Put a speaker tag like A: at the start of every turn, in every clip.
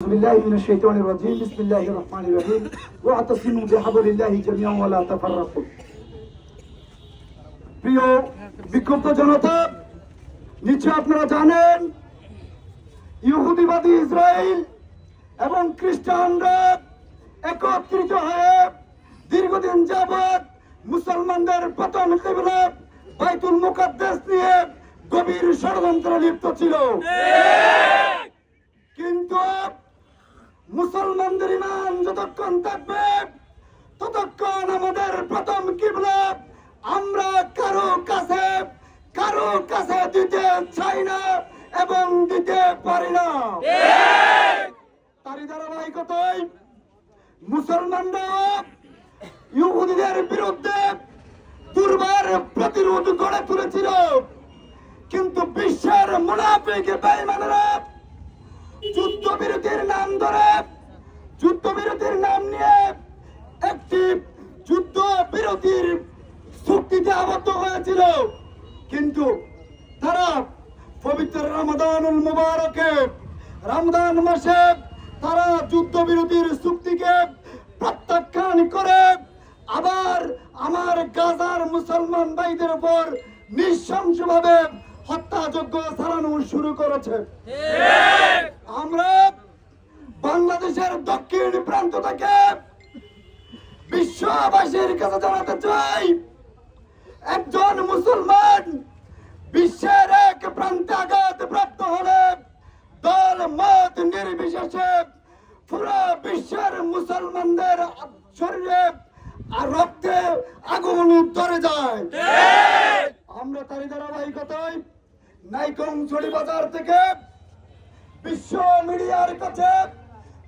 A: बिल्लाहि मिनश शैतानिर रजीम बिस्मिल्लाहिर रहमानिर रहीम वातसिमू बिहाब्लिल्लाहि जमियान ওয়া লা তাফাররাকু। প্রিয় বিক্ষুব্ধ জনতা, নিশ্চয় আপনারা জানেন ইহুদিবাদী ইসরায়েল এবং খ্রিস্টানরা একত্রিত হয়ে দীর্ঘদিন যাবৎ মুসলমানদের প্রথম কিবলা বাইতুল মুকাদ্দাস নিয়ে গভীর ষড়যন্ত্রে লিপ্ত ছিল। কিন্তু মুসলমানদের ইমান যতক্ষণ থাকবে ততক্ষণ আমাদের প্রথম কিবলা আমরা কারো কাছে দিতে চাই না এবং দিতে পারি না। তারই ধারাবাহিকতায় মুসলমানরা ইহুদিদের বিরুদ্ধে দুর্বার প্রতিরোধ গড়ে তুলেছিল, কিন্তু বিশ্বের মুনাফিক বেঈমানেরা যুদ্ধবিরতির নাম নিয়ে একটি যুদ্ধবিরতির চুক্তিতে আবদ্ধ হয়েছিল, কিন্তু তারা পবিত্র রমাদানুল মুবারকে রমজান মাসে তারা যুদ্ধবিরতির চুক্তিকে প্রত্যাখ্যান করে আবার আমার গাজার মুসলমান ভাইদের উপর নৃশংসভাবে হত্যাযজ্ঞ চালানো শুরু করেছে। আমরা বাংলাদেশের দক্ষিণ প্রান্ত থেকে বিশ্ববাসীর কাছে জানাতে চাই, একজন মুসলমান বিশ্বের এক প্রান্তে আঘাত প্রাপ্ত হলে দল মত নির্বিশেষে পুরো বিশ্বের মুসলমানদের শরীরে রক্তে আগুন ধরে যায়। আমরা তারই ধারাবাহিকতায় নাইকংছড়ি বাজার থেকে বিশ্ব মিডিয়ার কাছে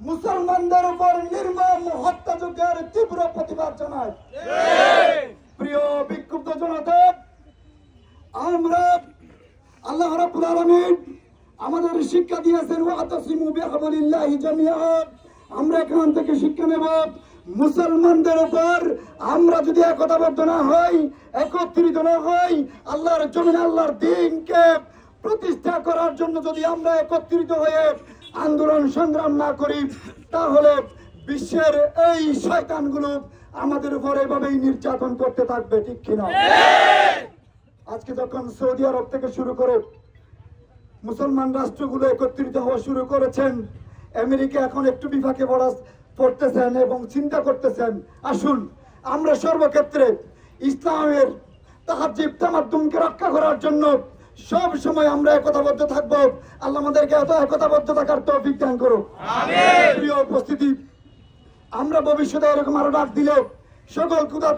A: মুসলমানদের উপর নির্মম হত্যাযজ্ঞের তীব্র প্রতিবাদ জানাই। প্রিয় বিক্ষুব্ধ জনতা, আমরা আল্লাহ রাব্বুল আলামিন আমাদের শিক্ষা দিয়েছেন ওয়াতাসিমু বিহাবলিল্লাহি জামিআন। আমরা এখান থেকে শিক্ষা নেব, মুসলমানদের উপর আমরা যদি একতাবদ্ধ না হই, একত্রিত না হই, আল্লাহর জমিনে আল্লাহর দ্বীনকে প্রতিষ্ঠা করার জন্য যদি আমরা একত্রিত হয়ে আন্দোলন সংগ্রাম না করি, তাহলে বিশ্বের এই শয়তানগুলো আমাদের উপর এভাবেই নির্যাতন করতে থাকবে, ঠিক কিনা? আজকে যখন সৌদি আরব থেকে শুরু করে মুসলমান রাষ্ট্রগুলো একত্রিত হওয়া শুরু করেছেন, আমেরিকা এখন একটু বিপাকে পড়তেছেন এবং চিন্তা করতেছেন, আসুন আমরা সর্বক্ষেত্রে ইসলামের তাহাজ্জুদ তামাদ্দুনকে রক্ষা করার জন্য সব সময় আমরা একতাবদ্ধ থাকবো। আল্লাহ আমাদেরকে এত একতাবদ্ধ থাকার তৌফিক দান করুন। আমিন। প্রিয় উপস্থিতি, আমরা ভবিষ্যতে এরকম আরো ডাক দিলে সকল খুদা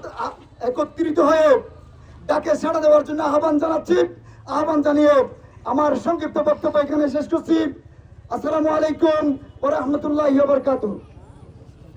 A: একত্রিত হয়ে ডাকে সাড়া দেওয়ার জন্য আহ্বান জানিয়ে আমার সংক্ষিপ্ত বক্তব্য এখানে শেষ করছি। আসসালামু আলাইকুম ওয়া রাহমাতুল্লাহি ওয়া বারাকাতুহু।